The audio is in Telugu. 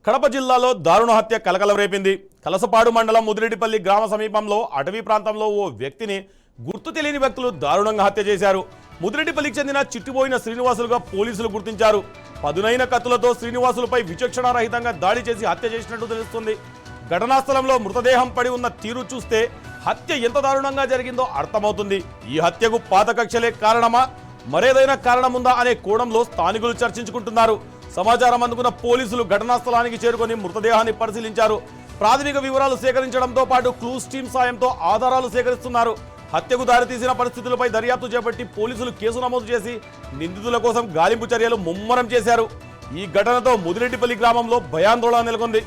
కడప జిల్లాలో దారుణ హత్య కలకలం రేపింది. కలసపాడు మండలం ముదిరెడ్డిపల్లి గ్రామ సమీపంలో అటవీ ప్రాంతంలో ఓ వ్యక్తిని గుర్తు తెలియని వ్యక్తులు దారుణంగా హత్య చేశారు. ముదిరెడ్డిపల్లికి చెందిన చిట్టిపోయిన శ్రీనివాసులుగా పోలీసులు గుర్తించారు. పదునైన కత్తులతో శ్రీనివాసులపై విచక్షణారహితంగా దాడి చేసి హత్య చేసినట్టు తెలుస్తుంది. ఘటనా స్థలంలో మృతదేహం పడి ఉన్న తీరు చూస్తే హత్య ఎంత దారుణంగా జరిగిందో అర్థమవుతుంది. ఈ హత్యకు పాత కక్షలే కారణమా, మరేదైనా కారణముందా అనే కోణంలో స్థానికులు చర్చించుకుంటున్నారు. సమాచారం అందుకున్న పోలీసులు ఘటనా స్థలానికి చేరుకొని మృతదేహాన్ని పరిశీలించారు. ప్రాథమిక వివరాలు సేకరించడంతో పాటు క్లూస్ టీమ్ సాయంతో ఆధారాలు సేకరిస్తున్నారు. హత్యకు దారితీసిన పరిస్థితులపై దర్యాప్తు చేపట్టి పోలీసులు కేసు నమోదు చేసి నిందితుల కోసం గాలింపు చర్యలు ముమ్మరం చేశారు. ఈ ఘటనతో ముదిరెడ్డిపల్లి గ్రామంలో భయాందోళన నెలకొంది.